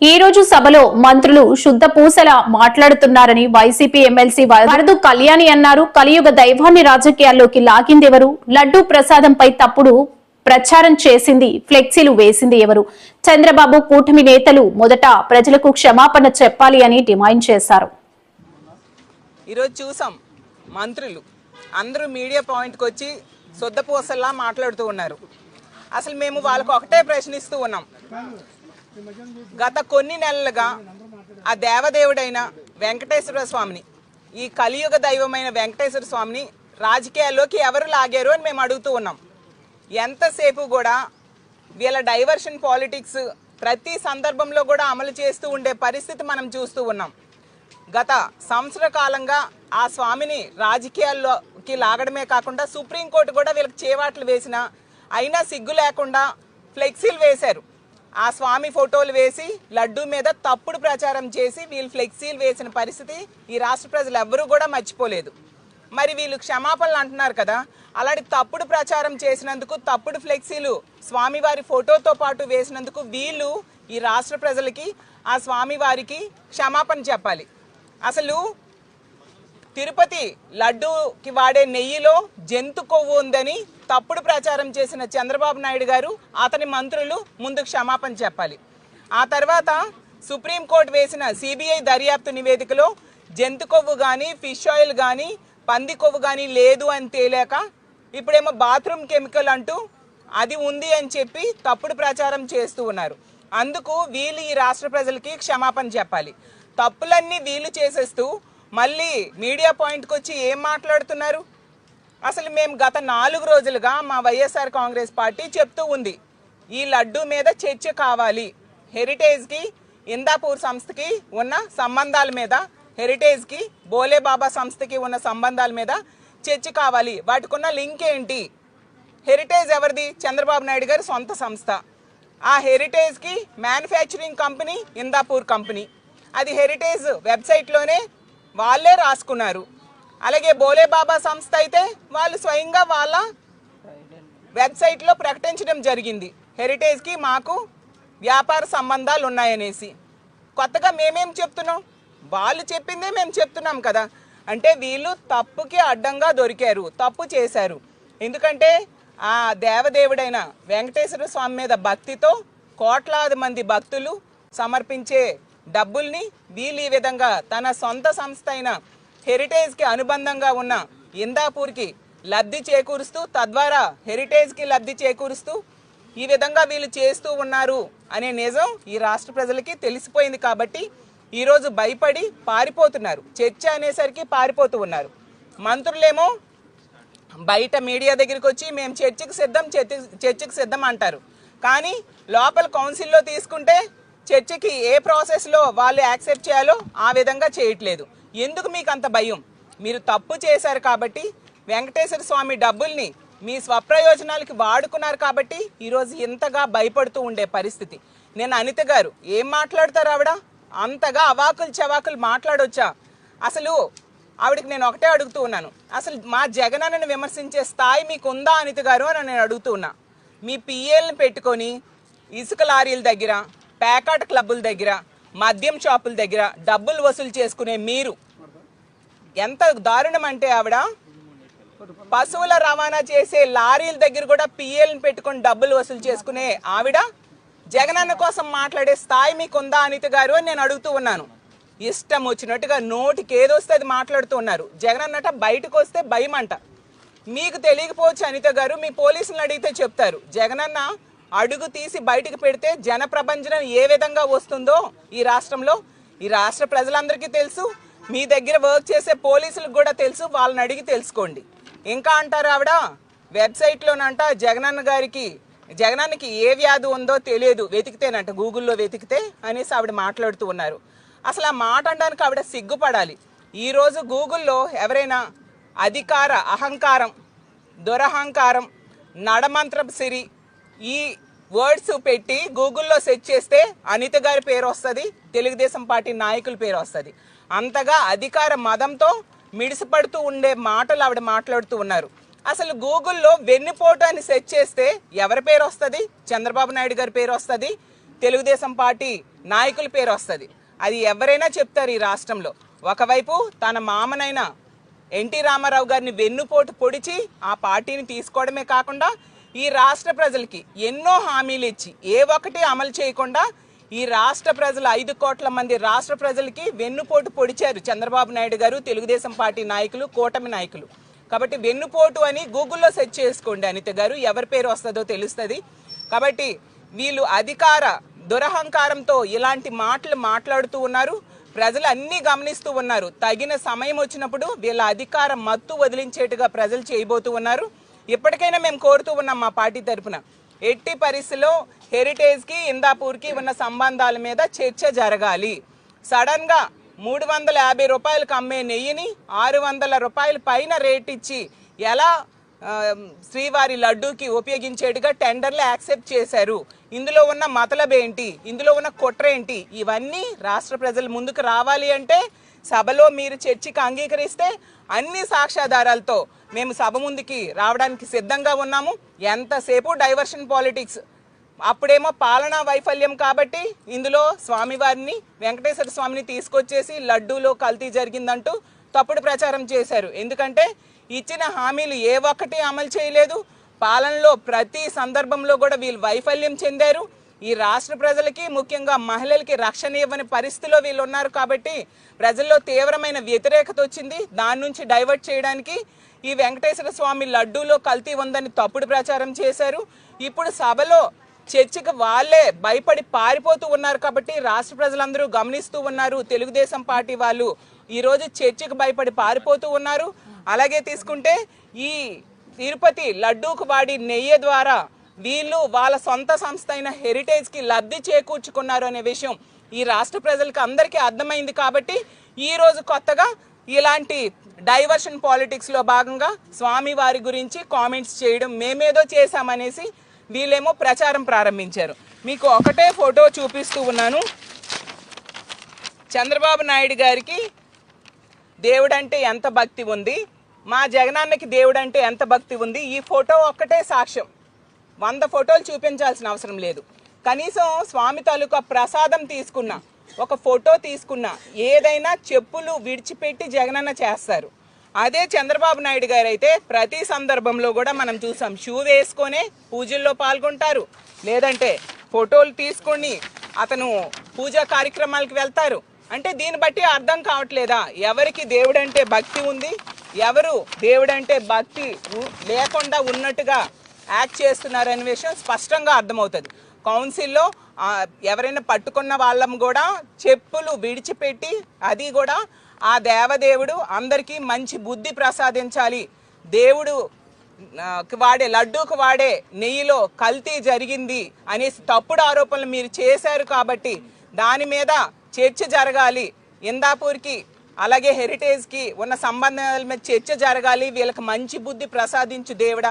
ఈ రోజు సభలో మంత్రులు శుద్ధ పూసల మాట్లాడుతున్నారని వైసీపీ ఎమ్మెల్సీ వరదు కళ్యాణి అన్నారు. కలియుగ దైవాన్ని రాజకీయాల్లోకి లాగిందెవరు? లడ్డూ ప్రసాదంపై తప్పుడు ప్రచారం చేసింది, ఫ్లెక్సీలు వేసింది ఎవరు? చంద్రబాబు కూటమి నేతలు మొదట ప్రజలకు క్షమాపణ చెప్పాలి అని డిమాండ్ చేశారు. ఈరోజు చూసాం మంత్రులు అందరూ మీడియా పాయింట్కి వచ్చి శుద్ధ పూసల్లా మాట్లాడుతూ ఉన్నారు. అసలు మేము వాళ్ళకు ఒకటే ప్రశ్నిస్తూ ఉన్నాం. గత కొన్ని నెలలుగా ఆ దేవదేవుడైన వెంకటేశ్వర స్వామిని, ఈ కలియుగ దైవమైన వెంకటేశ్వర స్వామిని రాజకీయాల్లోకి ఎవరు లాగారు అని మేము అడుగుతూ ఉన్నాం. ఎంతసేపు కూడా వీళ్ళ డైవర్షన్ పాలిటిక్స్ ప్రతి సందర్భంలో కూడా అమలు చేస్తూ ఉండే పరిస్థితి మనం చూస్తూ ఉన్నాం. గత సంవత్సర కాలంగా ఆ స్వామిని రాజకీయాల్లోకి లాగడమే కాకుండా సుప్రీంకోర్టు కూడా వీళ్ళకి చేవాట్లు వేసిన అయినా సిగ్గు లేకుండా ఫ్లెక్సీలు వేశారు. ఆ స్వామి ఫోటోలు వేసి లడ్డూ మీద తప్పుడు ప్రచారం చేసి వీళ్ళు ఫ్లెక్సీలు వేసిన పరిస్థితి ఈ రాష్ట్ర ప్రజలు ఎవ్వరూ కూడా మర్చిపోలేదు. మరి వీళ్ళు క్షమాపణలు అంటున్నారు కదా, అలాంటి తప్పుడు ప్రచారం చేసినందుకు, తప్పుడు ఫ్లెక్సీలు స్వామివారి ఫోటోతో పాటు వేసినందుకు వీళ్ళు ఈ రాష్ట్ర ప్రజలకి, ఆ స్వామివారికి క్షమాపణ చెప్పాలి. అసలు తిరుపతి లడ్డూకి వాడే నెయ్యిలో జంతు కొవ్వు ఉందని తప్పుడు ప్రచారం చేసిన చంద్రబాబు నాయుడు గారు, అతని మంత్రులు ముందు క్షమాపణ చెప్పాలి. ఆ తర్వాత సుప్రీంకోర్టు వేసిన సిబిఐ దర్యాప్తు నివేదికలో జంతు కొవ్వు కానీ, ఫిష్ ఆయిల్ కానీ, పంది కొవ్వు కానీ లేదు అని తేలాక ఇప్పుడేమో బాత్రూమ్ కెమికల్ అంటూ అది ఉంది అని చెప్పి తప్పుడు ప్రచారం చేస్తూ ఉన్నారు. అందుకు వీళ్ళు ఈ రాష్ట్ర ప్రజలకి క్షమాపణ చెప్పాలి. తప్పులన్నీ వీళ్ళు చేసేస్తూ మళ్ళీ మీడియా పాయింట్కి వచ్చి ఏం మాట్లాడుతున్నారు? అసలు మేము గత 4 రోజులుగా మా వైఎస్ఆర్ కాంగ్రెస్ పార్టీ చెప్తూ ఉంది, ఈ లడ్డూ మీద చర్చ కావాలి. హెరిటేజ్కి, ఇందాపూర్ సంస్థకి ఉన్న సంబంధాల మీద, హెరిటేజ్కి బోలే బాబా సంస్థకి ఉన్న సంబంధాల మీద చర్చ కావాలి. వాటికి ఉన్న లింక్ ఏంటి? హెరిటేజ్ ఎవరిది? చంద్రబాబు నాయుడు గారి సొంత సంస్థ. ఆ హెరిటేజ్కి మ్యానుఫ్యాక్చరింగ్ కంపెనీ ఇందాపూర్ కంపెనీ. అది హెరిటేజ్ వెబ్సైట్లోనే వాళ్ళే రాసుకున్నారు. అలాగే బోలే బాబా సంస్థ అయితే వాళ్ళు స్వయంగా వాళ్ళ వెబ్సైట్లో ప్రకటించడం జరిగింది, హెరిటేజ్కి మాకు వ్యాపార సంబంధాలు ఉన్నాయనేసి. కొత్తగా మేమేం చెప్తున్నాం? వాళ్ళు చెప్పిందే మేము చెప్తున్నాం కదా. అంటే వీళ్ళు తప్పుకి అడ్డంగా దొరికారు, తప్పు చేశారు. ఎందుకంటే ఆ దేవదేవుడైన వెంకటేశ్వర స్వామి మీద భక్తితో కోట్లాది మంది భక్తులు సమర్పించే డబ్బుల్ని వీళ్ళు ఈ విధంగా తన సొంత సంస్థ అయిన హెరిటేజ్కి అనుబంధంగా ఉన్న ఇందాపూర్కి లబ్ధి చేకూరుస్తూ, తద్వారా హెరిటేజ్కి లబ్ధి చేకూరుస్తూ ఈ విధంగా వీళ్ళు చేస్తూ ఉన్నారు అనే నిజం ఈ రాష్ట్ర ప్రజలకి తెలిసిపోయింది. కాబట్టి ఈరోజు భయపడి పారిపోతున్నారు. చర్చ అనేసరికి పారిపోతూ ఉన్నారు. మంత్రులేమో బయట మీడియా దగ్గరికి వచ్చి మేము చర్చకి సిద్ధం అంటారు. కానీ లోపల కౌన్సిల్లో తీసుకుంటే చర్చకి ఏ ప్రాసెస్లో వాళ్ళు యాక్సెప్ట్ చేయాలో ఆ విధంగా చేయట్లేదు. ఎందుకు మీకు అంత భయం? మీరు తప్పు చేశారు కాబట్టి, వెంకటేశ్వర స్వామి డబ్బుల్ని మీ స్వప్రయోజనాలకి వాడుకున్నారు కాబట్టి ఈరోజు ఇంతగా భయపడుతూ ఉండే పరిస్థితి. నేను అనిత గారు ఏం మాట్లాడతారు? ఆవిడ అంతగా అవాకులు చవాకులు మాట్లాడొచ్చా? అసలు ఆవిడకి నేను ఒకటే అడుగుతూ ఉన్నాను, అసలు మా జగనన్నను విమర్శించే స్థాయి మీకు ఉందా అనిత గారు అని నేను అడుగుతూ ఉన్నా. మీ పిఏలను పెట్టుకొని ఇసుక లారీల దగ్గర, ప్యాకాట్ క్లబ్బుల దగ్గర, మద్యం షాపుల దగ్గర డబ్బులు వసూలు చేసుకునే మీరు ఎంత దారుణం అంటే, ఆవిడ పశువుల రవాణా చేసే లారీల దగ్గర కూడా పిఏలను పెట్టుకొని డబ్బులు వసూలు చేసుకునే ఆవిడ జగనన్న కోసం మాట్లాడే స్థాయి మీకుందా అనిత గారు అని నేను అడుగుతూ ఉన్నాను. ఇష్టం వచ్చినట్టుగా నోటికి ఏదొస్తే అది మాట్లాడుతూ ఉన్నారు. జగనన్నట బయటకు వస్తే భయం అంట. మీకు తెలియకపోవచ్చు అనిత గారు, మీ పోలీసులను అడిగితే చెప్తారు. జగనన్న అడుగు తీసి బయటకు పెడితే జన ప్రభంజనం ఏ విధంగా వస్తుందో ఈ రాష్ట్రంలో, ఈ రాష్ట్ర ప్రజలందరికీ తెలుసు. మీ దగ్గర వర్క్ చేసే పోలీసులకు కూడా తెలుసు. వాళ్ళని అడిగి తెలుసుకోండి. ఇంకా అంటారు ఆవిడ వెబ్సైట్లోనంట జగనన్నకి ఏ వ్యాధి ఉందో తెలియదు, వెతికితేనంట, గూగుల్లో వెతికితే అనేసి ఆవిడ మాట్లాడుతూ ఉన్నారు. అసలు ఆ మాట అనడానికి ఆవిడ సిగ్గుపడాలి. ఈరోజు గూగుల్లో ఎవరైనా అధికార అహంకారం, దురహంకారం, నడమంత్రపు సిరి ఈ వర్డ్స్ పెట్టి గూగుల్లో సెర్చ్ చేస్తే అనిత గారి పేరు వస్తుంది, తెలుగుదేశం పార్టీ నాయకుల పేరు వస్తుంది. అంతగా అధికార మదంతో మిడిసిపడుతూ ఉండే మాటలు ఆవిడ మాట్లాడుతూ ఉన్నారు. అసలు గూగుల్లో వెన్నుపోటు అని సెర్చ్ చేస్తే ఎవరి పేరు వస్తుంది? చంద్రబాబు నాయుడు గారి పేరు వస్తుంది, తెలుగుదేశం పార్టీ నాయకుల పేరు వస్తుంది. అది ఎవరైనా చెప్తారు ఈ రాష్ట్రంలో. ఒకవైపు తన మామనైన ఎన్టీ రామారావు గారిని వెన్నుపోటు పొడిచి ఆ పార్టీని తీసుకోవడమే కాకుండా ఈ రాష్ట్ర ప్రజలకి ఎన్నో హామీలు ఇచ్చి ఏ ఒక్కటి అమలు చేయకుండా ఈ రాష్ట్ర ప్రజలు 5 కోట్ల మంది రాష్ట్ర ప్రజలకి వెన్నుపోటు పొడిచారు చంద్రబాబు నాయుడు గారు, తెలుగుదేశం పార్టీ నాయకులు, కూటమి నాయకులు. కాబట్టి వెన్నుపోటు అని గూగుల్లో సెర్చ్ చేసుకోండి అనిత గారు, ఎవరి పేరు వస్తుందో తెలుస్తుంది. కాబట్టి వీళ్ళు అధికార దురహంకారంతో ఇలాంటి మాటలు మాట్లాడుతూ ఉన్నారు. ప్రజలు అన్నీ గమనిస్తూ ఉన్నారు. తగిన సమయం వచ్చినప్పుడు వీళ్ళ అధికార మత్తు వదిలించేట్టుగా ప్రజలు చేయబోతూ ఉన్నారు. ఇప్పటికైనా మేము కోరుతూ ఉన్నాం మా పార్టీ తరఫున, ఎట్టి పరిస్థితిలో హెరిటేజ్కి ఇందాపూర్కి ఉన్న సంబంధాల మీద చర్చ జరగాలి. సడన్గా 350 రూపాయలకు అమ్మే నెయ్యిని 600 రూపాయల పైన రేట్ ఇచ్చి ఎలా శ్రీవారి లడ్డూకి ఉపయోగించేట్టుగా టెండర్లు యాక్సెప్ట్ చేశారు. ఇందులో ఉన్న మతలబ్ ఏంటి, ఇందులో ఉన్న కుట్ర ఏంటి, ఇవన్నీ రాష్ట్ర ప్రజలు ముందుకు రావాలి అంటే సభలో మీరు చర్చకి అంగీకరిస్తే అన్ని సాక్ష్యాధారాలతో మేము సభ ముందుకి రావడానికి సిద్ధంగా ఉన్నాము. ఎంతసేపు డైవర్షన్ పాలిటిక్స్, అప్పుడేమో పాలనా వైఫల్యం కాబట్టి ఇందులో స్వామివారిని వెంకటేశ్వర స్వామిని తీసుకొచ్చేసి లడ్డూలో కల్తీ జరిగిందంటూ తప్పుడు ప్రచారం చేశారు. ఎందుకంటే ఇచ్చిన హామీలు ఏ ఒక్కటి అమలు చేయలేదు. పాలనలో ప్రతి సందర్భంలో కూడా వీళ్ళు వైఫల్యం చెందారు. ఈ రాష్ట్ర ప్రజలకి ముఖ్యంగా మహిళలకి రక్షణ ఇవ్వని పరిస్థితిలో వీళ్ళు ఉన్నారు. కాబట్టి ప్రజల్లో తీవ్రమైన వ్యతిరేకత వచ్చింది. దాని నుంచి డైవర్ట్ చేయడానికి ఈ వెంకటేశ్వర స్వామి లడ్డూలో కల్తీ ఉందని తప్పుడు ప్రచారం చేశారు. ఇప్పుడు సభలో చర్చకు వాళ్ళే భయపడి పారిపోతూ ఉన్నారు. కాబట్టి రాష్ట్ర ప్రజలందరూ గమనిస్తూ ఉన్నారు. తెలుగుదేశం పార్టీ వాళ్ళు ఈరోజు చర్చకు భయపడి పారిపోతూ ఉన్నారు. అలాగే తీసుకుంటే ఈ తిరుపతి లడ్డూకు వాడి నెయ్యి ద్వారా వీళ్ళు వాళ్ళ సొంత సంస్థ అయిన హెరిటేజ్కి లబ్ధి చేకూర్చుకున్నారు అనే విషయం ఈ రాష్ట్ర ప్రజలకు అందరికీ అర్థమైంది. కాబట్టి ఈరోజు కొత్తగా ఇలాంటి డైవర్షన్ పాలిటిక్స్లో భాగంగా స్వామివారి గురించి కామెంట్స్ చేయడం, మేమేదో చేశామనేసి వీళ్ళేమో ప్రచారం ప్రారంభించారు. మీకు ఒకటే ఫోటో చూపిస్తూ ఉన్నాను. చంద్రబాబు నాయుడు గారికి దేవుడంటే ఎంత భక్తి ఉంది, మా జగనన్నకి దేవుడంటే ఎంత భక్తి ఉంది, ఈ ఫోటో ఒక్కటే సాక్ష్యం. 100 ఫోటోలు చూపించాల్సిన అవసరం లేదు. కనీసం స్వామి తాలూకా ప్రసాదం తీసుకున్నా, ఒక ఫోటో తీసుకున్నా, ఏదైనా చెప్పులు విడిచిపెట్టి జగనన్న చేస్తారు. అదే చంద్రబాబు నాయుడు గారు అయితే ప్రతి సందర్భంలో కూడా మనం చూసాం, షూ వేసుకొనే పూజల్లో పాల్గొంటారు, లేదంటే ఫోటోలు తీసుకొని అతను పూజా కార్యక్రమాలకు వెళ్తారు. అంటే దీన్ని బట్టి అర్థం కావట్లేదా ఎవరికి దేవుడంటే భక్తి ఉంది, ఎవరు దేవుడంటే భక్తి లేకుండా ఉన్నట్టుగా యాక్ట్ చేస్తున్నారు అనే విషయం స్పష్టంగా అర్థమవుతుంది. కౌన్సిల్లో ఎవరైనా పట్టుకున్న వాళ్ళం కూడా చెప్పులు విడిచిపెట్టి, అది కూడా ఆ దేవదేవుడు అందరికీ మంచి బుద్ధి ప్రసాదించాలి, దేవుడు వాడే లడ్డూకు వాడే నెయ్యిలో కల్తీ జరిగింది అనేసి తప్పుడు ఆరోపణలు మీరు చేశారు. కాబట్టి దాని మీద చర్చ జరగాలి. ఇందాపూర్కి అలాగే హెరిటేజ్కి ఉన్న సంబంధాల మీద చర్చ జరగాలి. వీళ్ళకి మంచి బుద్ధి ప్రసాదించు దేవుడా.